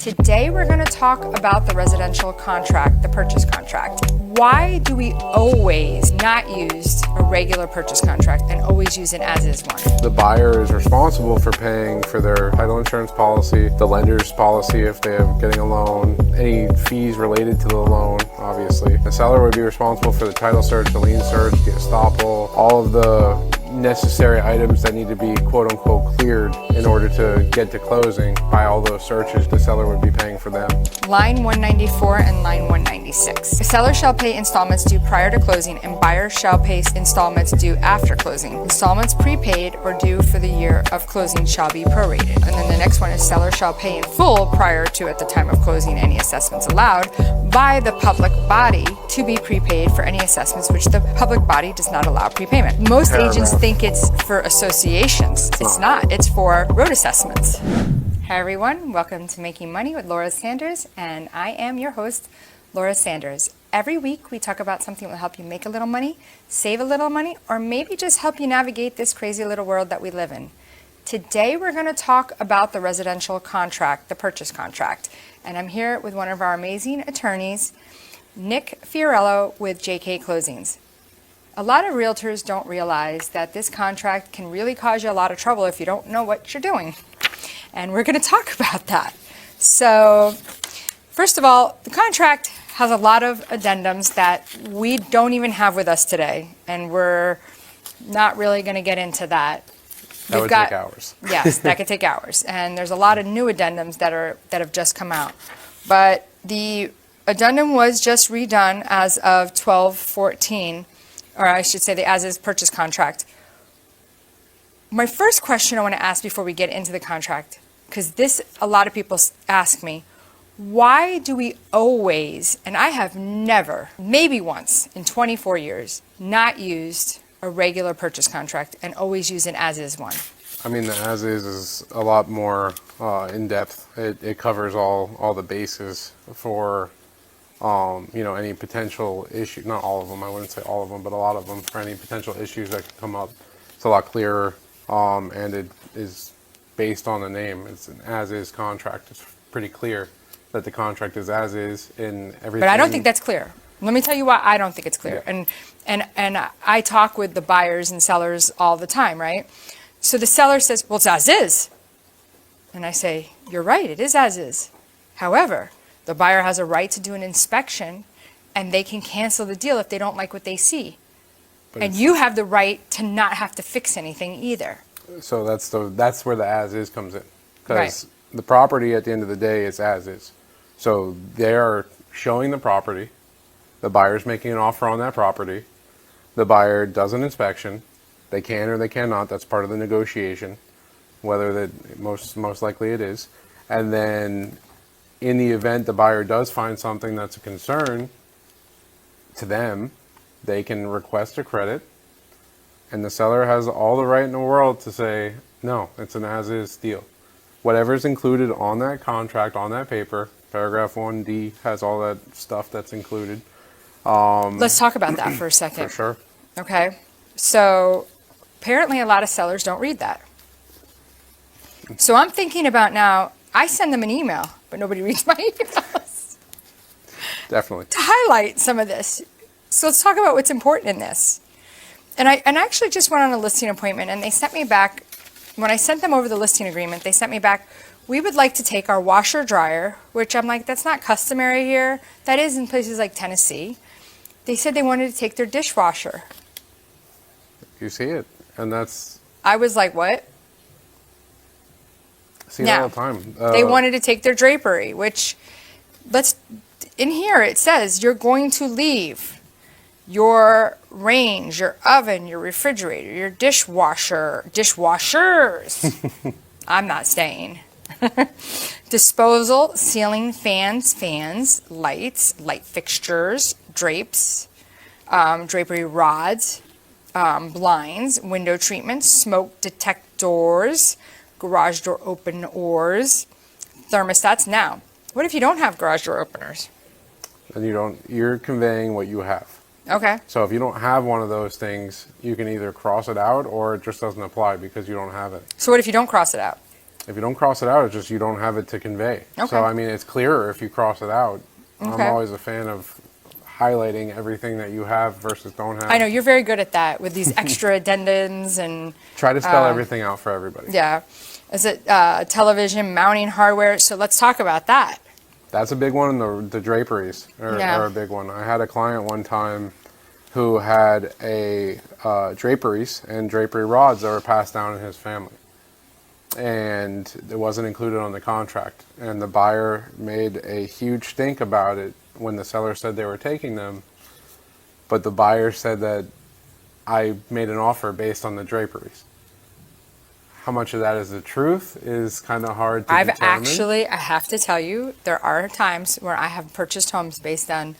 Today we're going to talk about the residential contract, the purchase contract. Why do we always not use a regular purchase contract and always use an as-is one? The buyer is responsible for paying for their title insurance policy, the lender's policy if they're getting a loan, any fees related to the loan, obviously. The seller would be responsible for the title search, the lien search, the estoppel, all of the necessary items that need to be quote-unquote cleared in order to get to closing. By all those searches, the seller would be paying for them. Line 194 and line 196. The seller shall pay installments due prior to closing and buyer shall pay installments due after closing. Installments prepaid or due for the year of closing shall be prorated. And then the next one is seller shall pay in full prior to at the time of closing any assessments allowed by the public body to be prepaid for any assessments which the public body does not allow prepayment. Most agents think it's for associations. It's not. It's for road assessments. Hi everyone, welcome to Making Money with Laura Sanders, and I am your host, Laura Sanders. Every week we talk about something that will help you make a little money, save a little money, or maybe just help you navigate this crazy little world that we live in. Today we're going to talk about the residential contract, the purchase contract, and I'm here with one of our amazing attorneys, Nick Fiorello with JK Closings. A lot of realtors don't realize that this contract can really cause you a lot of trouble if you don't know what you're doing. And we're going to talk about that. So, first of all, the contract has a lot of addendums that we don't even have with us today, and we're not really going to get into that. That would take hours. Yes, that could take hours. And there's a lot of new addendums that have just come out. But the addendum was just redone as of 12/14, or I should say the as-is purchase contract. My first question I want to ask before we get into the contract, because this, a lot of people ask me, why do we always, and I have never, maybe once in 24 years, not used a regular purchase contract and always use an as-is one? I mean, the as-is a lot more in-depth. It covers all the bases for any potential issue. Not all of them, I wouldn't say all of them, but a lot of them, for any potential issues that could come up. It's a lot clearer. And it is based on the name. It's an as-is contract. It's pretty clear that the contract is as-is in everything. But I don't think that's clear. Let me tell you why I don't think it's clear. Yeah. And I talk with the buyers and sellers all the time, right? So the seller says, well, it's as-is. And I say, you're right, it is as-is. However, the buyer has a right to do an inspection, and they can cancel the deal if they don't like what they see. And you have the right to not have to fix anything either. So that's where the as-is comes in. Because Right. the property at the end of the day is as-is. So they are showing the property. The buyer's making an offer on that property. The buyer does an inspection. They can or they cannot. That's part of the negotiation, whether that most likely it is. And then in the event the buyer does find something that's a concern to them, they can request a credit, and the seller has all the right in the world to say, no, it's an as-is deal. Whatever's included on that contract, on that paper, paragraph 1D has all that stuff that's included. Let's talk about that for a second. For sure. Okay. So apparently a lot of sellers don't read that. So I'm thinking about now, I send them an email, but nobody reads my emails. Definitely. To highlight some of this. So let's talk about what's important in this. And I actually just went on a listing appointment, and they sent me back, when I sent them over the listing agreement, they sent me back, we would like to take our washer dryer, which I'm like, that's not customary here. That is in places like Tennessee. They said they wanted to take their dishwasher. You see it, and that's... I was like, what? See it all the time. They wanted to take their drapery, which, in here it says you're going to leave your range, your oven, your refrigerator, your dishwashers. I'm not staying. Disposal, ceiling fans, lights, light fixtures, drapes, drapery rods, blinds, window treatments, smoke detectors, garage door openers, thermostats. Now, what if you don't have garage door openers? And you're conveying what you have. Okay. So if you don't have one of those things, you can either cross it out or it just doesn't apply because you don't have it. So what if you don't cross it out? If you don't cross it out, it's just you don't have it to convey. Okay. So, I mean, it's clearer if you cross it out. I'm Okay. always a fan of highlighting everything that you have versus don't have. I know you're very good at that with these extra addendums and Try to spell everything out for everybody. yeah. Is it television mounting hardware? So let's talk about that. That's a big one. The draperies are a big one. I had a client one time who had a draperies and drapery rods that were passed down in his family. And it wasn't included on the contract. And the buyer made a huge stink about it when the seller said they were taking them. But the buyer said that I made an offer based on the draperies. How much of that is the truth is kind of hard to determine. I have to tell you, there are times where I have purchased homes based on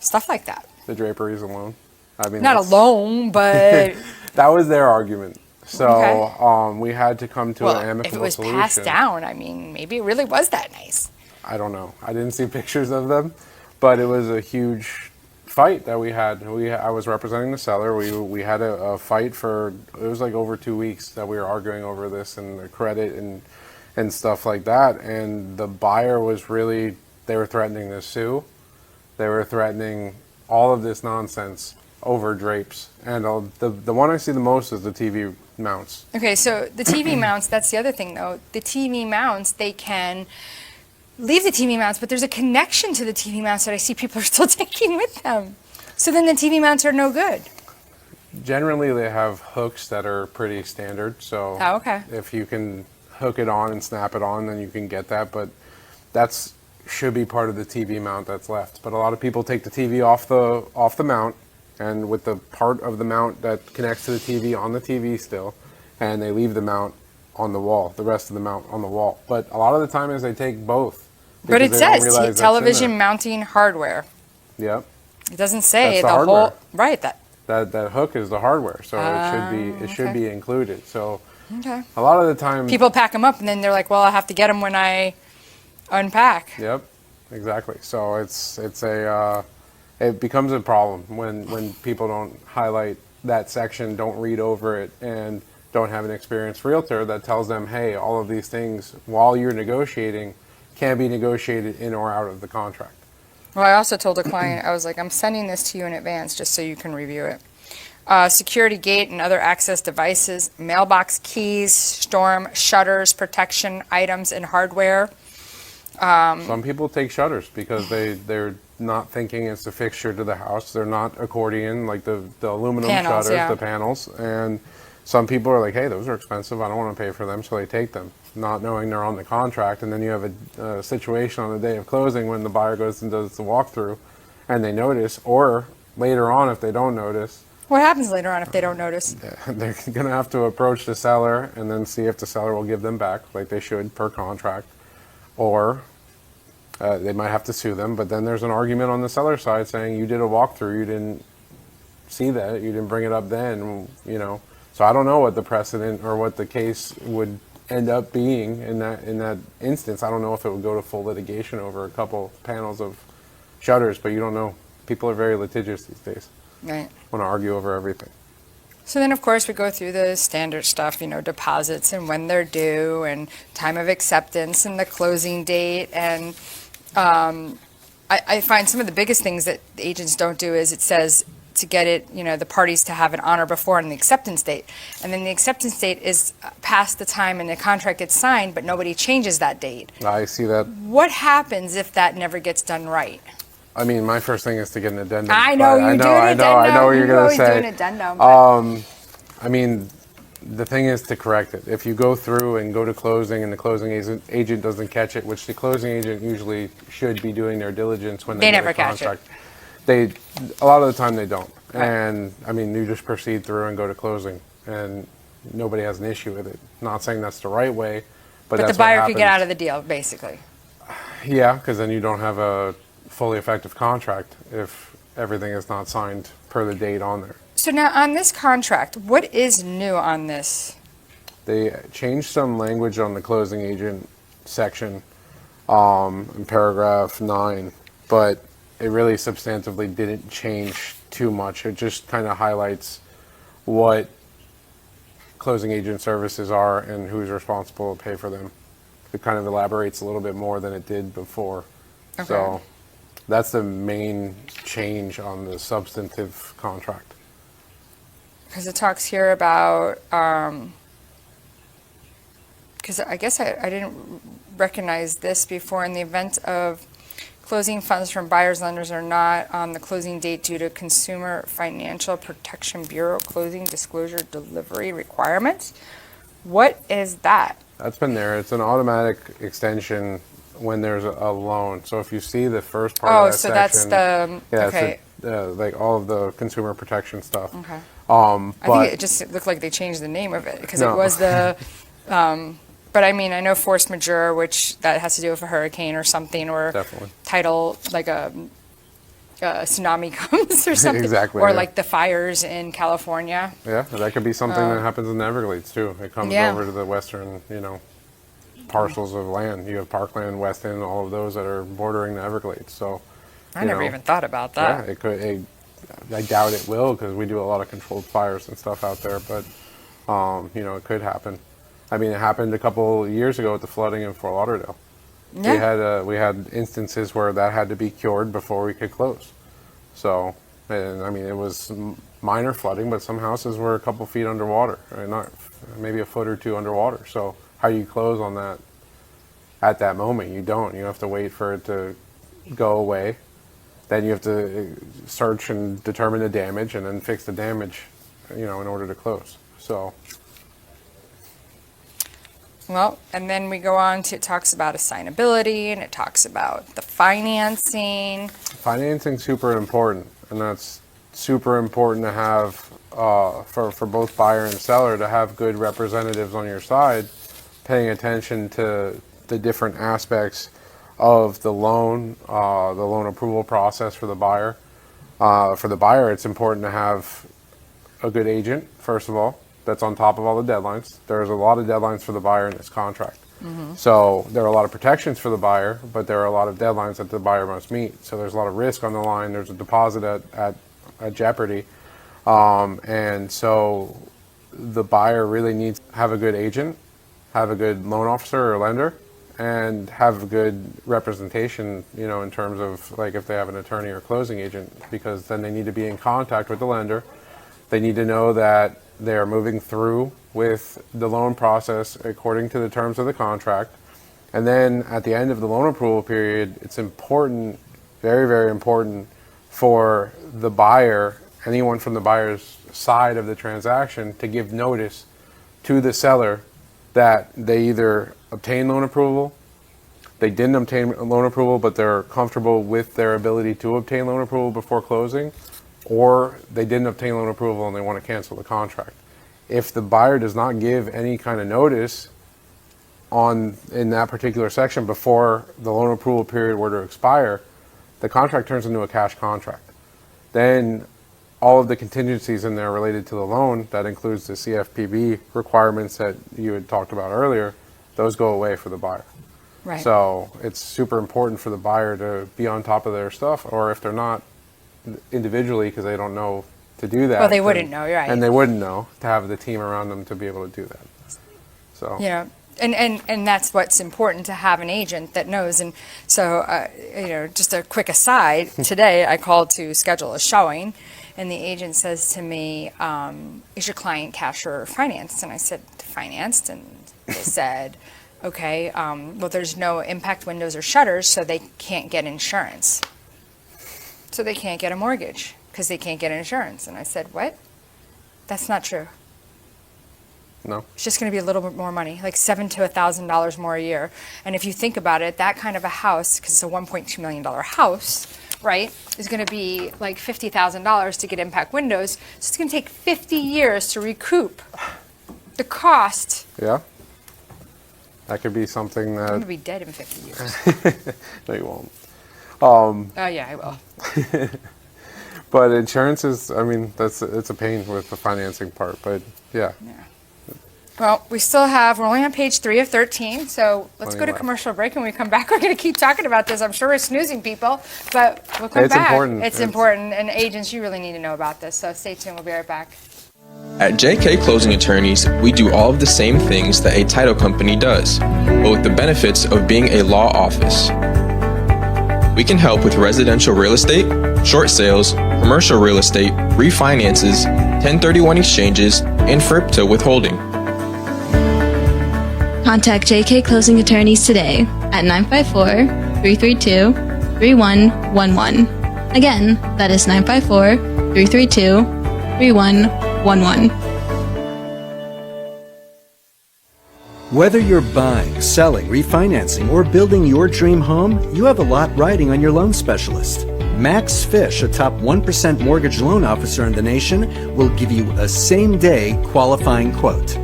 stuff like that. The draperies alone. I mean, Not alone, but that was their argument. So Okay. we had to come to an amicable if it was solution. passed down, I mean, maybe it really was that nice. I don't know. I didn't see pictures of them, but it was a huge fight that we had. I was representing the seller. We had a fight for, it was like over 2 weeks that we were arguing over this and the credit and stuff like that. And the buyer was really, they were threatening to sue. They were threatening all of this nonsense over drapes. And the one I see the most is the TV mounts. Okay, so the TV mounts, that's the other thing though. The TV mounts, they can leave the TV mounts, but there's a connection to the TV mounts that I see people are still taking with them. So then the TV mounts are no good. Generally, they have hooks that are pretty standard. So Oh, okay. if you can hook it on and snap it on, then you can get that. But that's should be part of the TV mount that's left. But a lot of people take the TV off the mount, and with the part of the mount that connects to the TV on the TV still, and they leave the mount on the wall, the rest of the mount on the wall. But a lot of the time is they take both. But it because they don't says realize that's in television there. mounting hardware. Yep. It doesn't say That's the the hardware. whole right that. That hook is the hardware, so it should okay. be included. So Okay. a lot of the time, People pack them up and then they're like, "Well, I have to get them when I unpack." Yep, exactly. So it becomes a problem when people don't highlight that section, don't read over it, and don't have an experienced realtor that tells them, hey, all of these things while you're negotiating can be negotiated in or out of the contract. Well, I also told a client, I was like, I'm sending this to you in advance just so you can review it. Security gate and other access devices, mailbox keys, storm shutters, protection items, and hardware. Some people take shutters because they're not thinking it's a fixture to the house. They're not accordion, like the aluminum Panels, shutters, yeah. the panels. And some people are like, hey, those are expensive. I don't want to pay for them, so they take them, not knowing they're on the contract. And then you have a situation on the day of closing when the buyer goes and does the walkthrough and they notice, or later on if they don't notice, What happens later on if they don't notice? they're going to have to approach the seller and then see if the seller will give them back, like they should per contract, or they might have to sue them. But then there's an argument on the seller side saying you did a walkthrough, you didn't see that, you didn't bring it up then, you know. So I don't know what the precedent or what the case would end up being in that instance. I don't know if it would go to full litigation over a couple panels of shutters, but you don't know. People are very litigious these days. Right. Want to argue over everything. So then, of course, we go through the standard stuff, you know, deposits and when they're due and time of acceptance and the closing date. And I find some of the biggest things that the agents don't do is it says to get it, you know, the parties to have an honor before on the acceptance date. And then the acceptance date is past the time and the contract gets signed, but nobody changes that date. I see that. What happens if that never gets done right? I mean, my first thing is to get an addendum. I know but you do an addendum. I know what you're going to say. Do an addendum. But I mean, the thing is to correct it. If you go through and go to closing and the closing agent doesn't catch it, which the closing agent usually should be doing their diligence when they get never a catch it. contract. A lot of the time they don't. Right. And I mean, you just proceed through and go to closing, and nobody has an issue with it. Not saying that's the right way, but the that's buyer what could get out happens. of the deal, basically. Yeah, because then you don't have a fully effective contract if everything is not signed per the date on there. So now on this contract, what is new on this? They changed some language on the closing agent section in paragraph 9, but it really substantively didn't change too much. It just kind of highlights what closing agent services are and who's responsible to pay for them. It kind of elaborates a little bit more than it did before. Okay. So that's the main change on the substantive contract. Because it talks here about, because I guess I didn't recognize this before. In the event of closing, funds from buyers, lenders are not on the closing date due to Consumer Financial Protection Bureau closing disclosure delivery requirements. What is that? That's been there. It's an automatic extension when there's a loan. So if you see the first part of that so section, that's the, yeah, okay. it's like all of the consumer protection stuff. Okay. But I think it just looked like they changed the name of it because No. it was the, but I mean, I know force majeure, which that has to do with a hurricane or something, or Definitely. tidal, like a tsunami comes or something. Exactly, Or yeah. like the fires in California. yeah, that could be something that happens in the Everglades too. It comes Yeah. over to the western, parcels of land. You have Parkland, West End, all of those that are bordering the Everglades. So I you never know, even thought about yeah, that. it could. I doubt it will because we do a lot of controlled fires and stuff out there. But it could happen. I mean, it happened a couple years ago with the flooding in Fort Lauderdale. Yeah. We had instances where that had to be cured before we could close. So, and I mean, it was minor flooding, but some houses were a couple feet underwater, right? Not maybe a foot or two underwater. So, how do you close on that at that moment? You don't. You have to wait for it to go away. Then you have to search and determine the damage, and then fix the damage, in order to close. So. Well, and then we go on to, it talks about assignability and it talks about the financing. Financing's super important, and that's super important to have for both buyer and seller to have good representatives on your side, paying attention to the different aspects of the loan approval process for the buyer. For the buyer, it's important to have a good agent, first of all, that's on top of all the deadlines. There's a lot of deadlines for the buyer in this contract. So there are a lot of protections for the buyer, but there are a lot of deadlines that the buyer must meet. So there's a lot of risk on the line. There's a deposit at jeopardy. And so the buyer really needs to have a good agent, have a good loan officer or lender, and have a good representation, in terms of like if they have an attorney or closing agent, because then they need to be in contact with the lender. They need to know that they're moving through with the loan process according to the terms of the contract. And then at the end of the loan approval period, it's important, very, very important for the buyer, anyone from the buyer's side of the transaction, to give notice to the seller that they either obtain loan approval, they didn't obtain loan approval, but they're comfortable with their ability to obtain loan approval before closing, or they didn't obtain loan approval and they want to cancel the contract. If the buyer does not give any kind of notice in that particular section before the loan approval period were to expire, the contract turns into a cash contract. Then all of the contingencies in there related to the loan, that includes the CFPB requirements that you had talked about earlier, those go away for the buyer. Right. So it's super important for the buyer to be on top of their stuff, or if they're not individually because they don't know to do that. Well, they wouldn't know, you're right. And they wouldn't know, to have the team around them to be able to do that. So. Yeah. And that's what's important, to have an agent that knows. And so, just a quick aside, today I called to schedule a showing, and the agent says to me, is your client cash or financed? And I said, financed. And they said, okay, well, there's no impact windows or shutters, so they can't get insurance. So they can't get a mortgage because they can't get insurance. And I said, what? That's not true. No. It's just going to be a little bit more money, like $7,000 to $1,000 more a year. And if you think about it, that kind of a house, because it's a $1.2 million house, right, is going to be like $50,000 to get impact windows. So it's going to take 50 years to recoup the cost. Yeah. That could be something that. I'm going to be dead in 50 years. No, you won't. Oh, yeah, I will. But insurance is, it's a pain with the financing part, but yeah. Well, we're only on page 3 of 13, so let's go to left. commercial break. And when we come back, we're going to keep talking about this. I'm sure we're snoozing people, but we'll come It's back. important. It's important, and agents, you really need to know about this, so stay tuned. We'll be right back. At JK Closing Attorneys, we do all of the same things that a title company does, but with the benefits of being a law office. We can help with residential real estate, short sales, commercial real estate, refinances, 1031 exchanges, and FRIPTA withholding. Contact JK Closing Attorneys today at 954-332-3111. Again, that is 954-332-3111. Whether you're buying, selling, refinancing, or building your dream home, you have a lot riding on your loan specialist. Max Fish, a top 1% mortgage loan officer in the nation, will give you a same-day qualifying quote.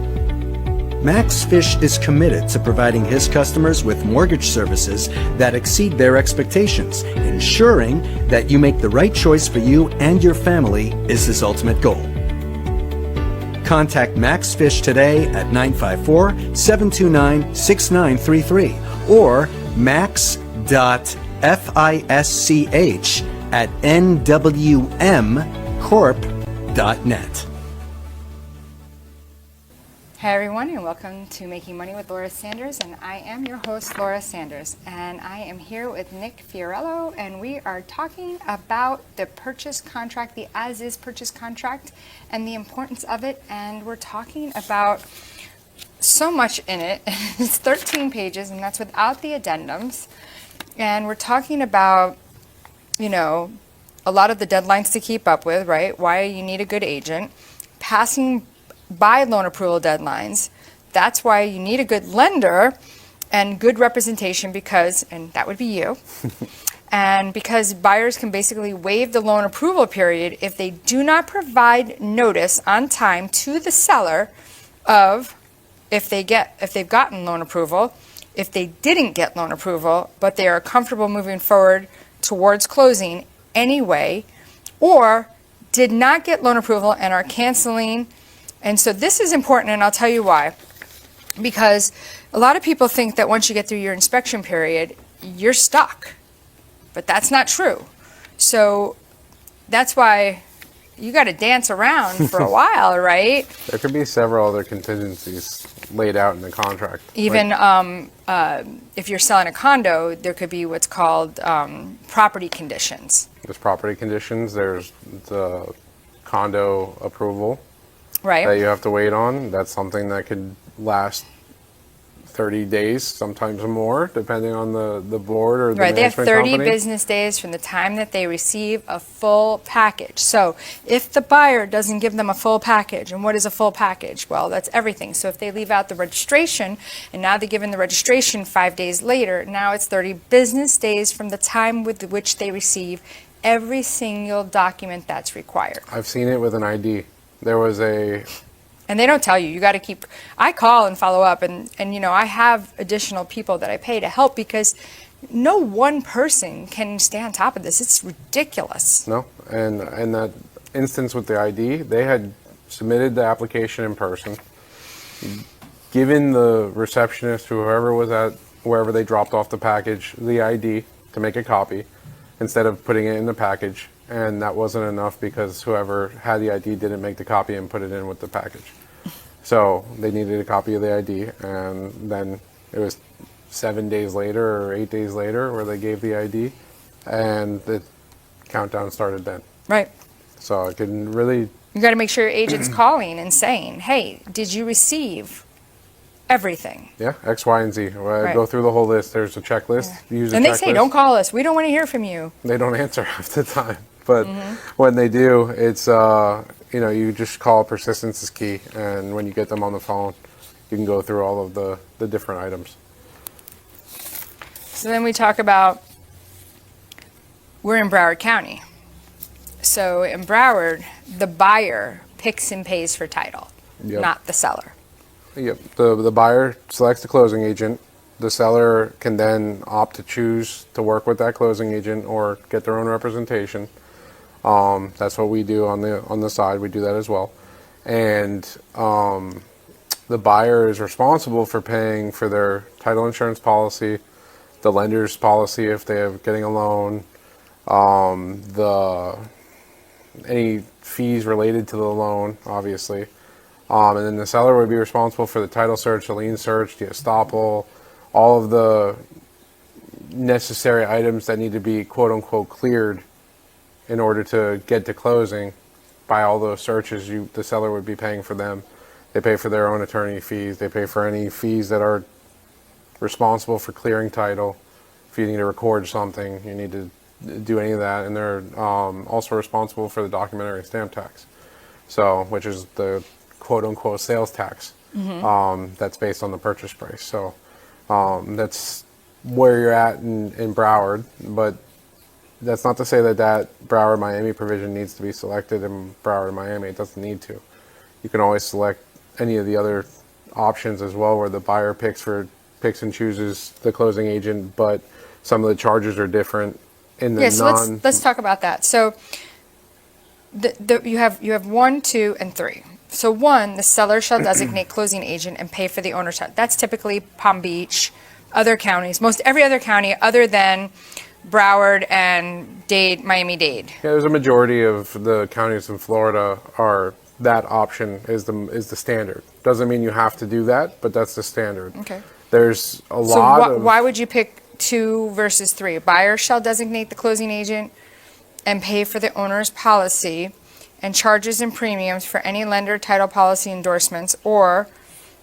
Max Fish is committed to providing his customers with mortgage services that exceed their expectations. Ensuring that you make the right choice for you and your family is his ultimate goal. Contact Max Fish today at 954-729-6933 or max.fisch@nwmcorp.net. Hey everyone, and welcome to Making Money with Laura Sanders, and I am your host, Laura Sanders, and I am here with Nick Fiorello, and we are talking about the purchase contract, the as-is purchase contract, and the importance of it, and we're talking about so much in it. It's 13 pages, and that's without the addendums, and we're talking about, you know, a lot of the deadlines to keep up with, right? Why you need a good agent, passing by loan approval deadlines. That's why you need a good lender and good representation because, and that would be you, and because buyers can basically waive the loan approval period if they do not provide notice on time to the seller of if they've gotten loan approval, if they didn't get loan approval, but they are comfortable moving forward towards closing anyway, or did not get loan approval and are canceling. And so this is important, and I'll tell you why. Because a lot of people think that once you get through your inspection period, you're stuck. But that's not true. So that's why you got to dance around for a while, right? There could be several other contingencies laid out in the contract. Even if you're selling a condo, there could be what's called property conditions. There's property conditions, there's the condo approval. Right. That you have to wait on. That's something that could last 30 days, sometimes more, depending on the board or the right. They have management 30 company. business days from the time that they receive a full package. So if the buyer doesn't give them a full package, and what is a full package? Well, that's everything. So if they leave out the registration, and now they're given the registration 5 days later, now it's 30 business days from the time with which they receive every single document that's required. I've seen it with an ID. There was a... And they don't tell you. You got to keep... I call and follow up, and you know, I have additional people that I pay to help because no one person can stay on top of this. It's ridiculous. No, and in that instance with the ID, they had submitted the application in person, given the receptionist, whoever was at wherever they dropped off the package, the ID to make a copy, instead of putting it in the package. And that wasn't enough because whoever had the ID didn't make the copy and put it in with the package. So they needed a copy of the ID, and then it was 7 days later or 8 days later where they gave the ID, and the countdown started then. Right. So it can really... You got to make sure your agent's calling and saying, hey, did you receive everything? Yeah, X, Y, and Z. Right. Go through the whole list. There's a checklist. Yeah. Use a and they checklist. say, don't call us. We don't want to hear from you. They don't answer half the time. But when they do, it's, you know, you just call persistence is key. And when you get them on the phone, you can go through all of the different items. So then we talk about, we're in Broward County. So in Broward, the buyer picks and pays for title, not the seller. Yep. The buyer selects the closing agent. The seller can then opt to choose to work with that closing agent or get their own representation. That's what we do on the side. We do that as well. And the buyer is responsible for paying for their title insurance policy, the lender's policy if they are getting a loan, any fees related to the loan, obviously. And then the seller would be responsible for the title search, the lien search, the estoppel, all of the necessary items that need to be quote unquote cleared in order to get to closing. By all those searches, the seller would be paying for them. They pay for their own attorney fees. They pay for any fees that are responsible for clearing title. If you need to record something, you need to do any of that. And they're also responsible for the documentary and stamp tax, so which is the quote unquote sales tax that's based on the purchase price. So that's where you're at in Broward, but that's not to say that Broward Miami provision needs to be selected in Broward Miami. It doesn't need to. You can always select any of the other options as well, where the buyer picks and chooses the closing agent, but some of the charges are different in the let's talk about that. So you have 1, 2, and 3. So 1, the seller shall designate closing agent and pay for the owner's title. That's typically Palm Beach, other counties, most every other county other than Broward and Dade, Miami-Dade. Yeah, there's a majority of the counties in Florida are that option is the standard. Doesn't mean you have to do that, but that's the standard. Okay. There's a lot of... Why would you pick 2 versus 3? Buyer shall designate the closing agent and pay for the owner's policy and charges and premiums for any lender title policy endorsements, or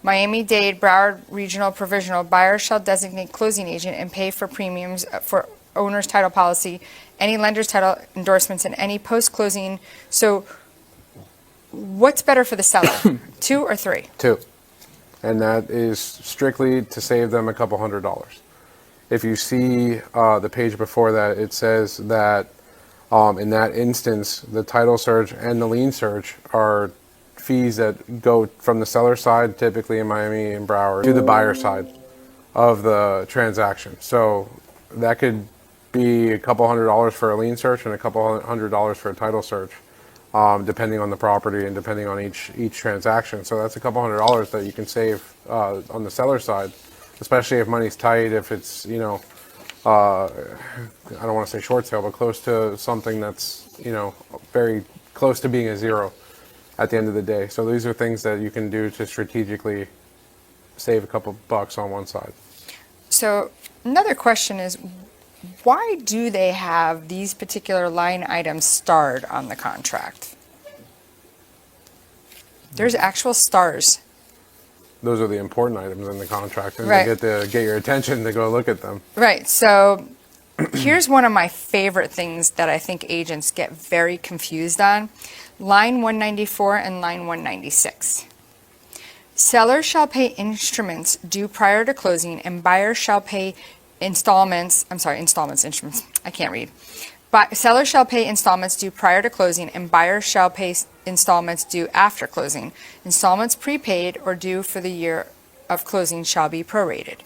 Miami-Dade, Broward Regional Provisional, buyer shall designate closing agent and pay for premiums for owner's title policy, any lender's title endorsements, and any post-closing. So what's better for the seller, 2 or 3? 2. And that is strictly to save them a couple $100. If you see the page before that, it says that in that instance, the title search and the lien search are fees that go from the seller side, typically in Miami and Broward, to the buyer side of the transaction. So that could be a couple $100 for a lien search and a couple $100 for a title search, depending on the property and depending on each transaction. So that's a couple $100 that you can save on the seller side, especially if money's tight, if it's, I don't want to say short sale, but close to something that's, very close to being a zero at the end of the day. So these are things that you can do to strategically save a couple bucks on one side. So another question is, why do they have these particular line items starred on the contract? There's actual stars. Those are the important items in the contract, and Right. they get your attention to go look at them. Right. So here's one of my favorite things that I think agents get very confused on. Line 194 and line 196. Seller shall pay instruments due prior to closing, and buyer shall pay instruments, I can't read. Seller shall pay installments due prior to closing, and buyer shall pay installments due after closing. Installments prepaid or due for the year of closing shall be prorated.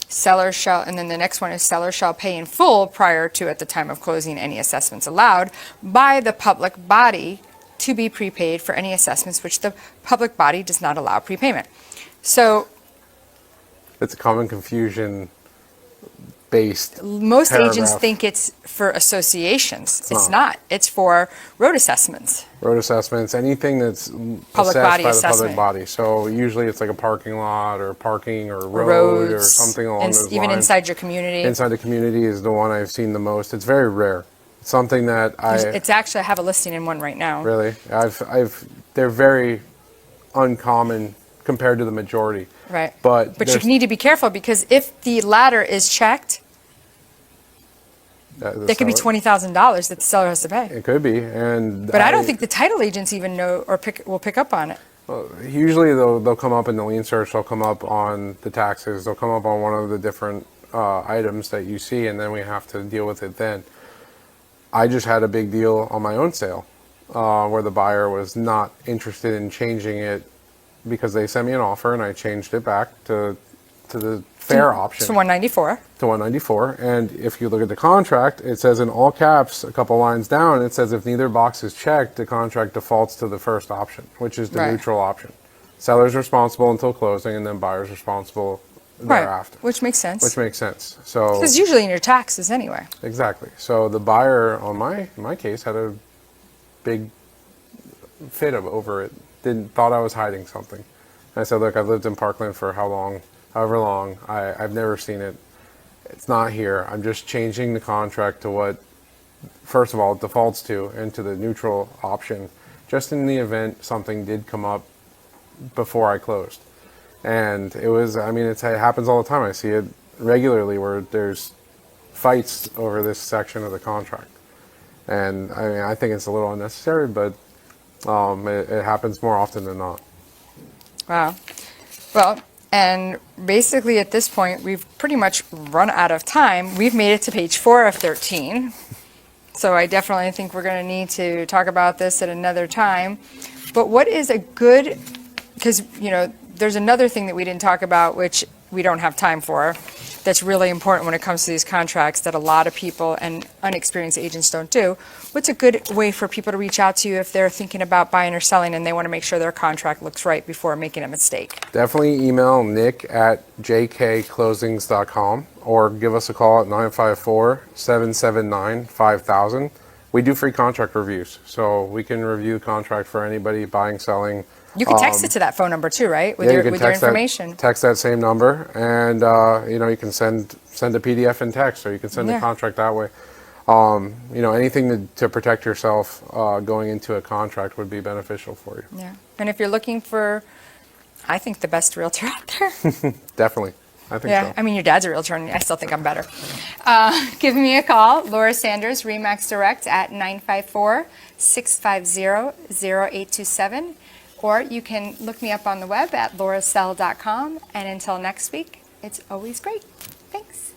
Seller shall, and then the next one is seller shall pay in full prior to at the time of closing any assessments allowed by the public body to be prepaid for any assessments which the public body does not allow prepayment. So It's a common confusion based most agents paragraph. think it's for associations. It's not. It's for road assessments. Road assessments, anything that's Public assessed body by the assessment. public body. So usually it's like a parking lot or parking or road Roads, or something along those even lines. inside your community. Inside the community is the one I've seen the most. It's very rare. It's something that It's actually, I have a listing in one right now. really, they're very uncommon compared to the majority. Right. But you there's- need to be careful, because if the latter is checked, that could be $20,000 that the seller has to pay. It could be, and But I don't think the title agents even know or will pick up on it. usually they'll come up in the lien search. They'll come up on the taxes. They'll come up on one of the different items that you see, and then we have to deal with it then. I just had a big deal on my own sale where the buyer was not interested in changing it because they sent me an offer and I changed it back to the fair option. So 194. To 194. And if you look at the contract, it says in all caps, a couple lines down, it says if neither box is checked, the contract defaults to the first option, which is the Right. neutral option. Seller's responsible until closing, and then buyer's responsible thereafter. Which makes sense. Which makes sense. So Because usually in your taxes anyway. exactly. So the buyer on my case had a big fit over it. Thought I was hiding something. And I said, look, I've lived in Parkland for however long. I've never seen it. It's not here. I'm just changing the contract to what, first of all, it defaults to, and to the neutral option, just in the event something did come up before I closed. And it was, I mean, it happens all the time. I see it regularly where there's fights over this section of the contract. And I mean, I think it's a little unnecessary, but it happens more often than not. Wow. Well, and basically at this point, we've pretty much run out of time. We've made it to page 4 of 13. So I definitely think we're going to need to talk about this at another time. But what is a good, because, you know, there's another thing that we didn't talk about, which we don't have time for, that's really important when it comes to these contracts that a lot of people and unexperienced agents don't do. What's a good way for people to reach out to you if they're thinking about buying or selling and they want to make sure their contract looks right before making a mistake? Definitely email nick@jkclosings.com or give us a call at 954-779-5000. We do free contract reviews, so we can review the contract for anybody buying, selling. You can text it to that phone number too, right? With Yeah, your you can text information. text that same number, and you know, you can send a PDF in text, or you can send Yeah. the contract that way. You know, anything to protect yourself going into a contract would be beneficial for you. Yeah. And if you're looking for, I think, the best realtor out there. Definitely, I think Yeah, so. I mean, your dad's a realtor, and I still think I'm better. Give me a call, Laura Sanders, Remax Direct, at 954-650-0827. Or you can look me up on the web at laurasell.com. And until next week, it's always great. Thanks.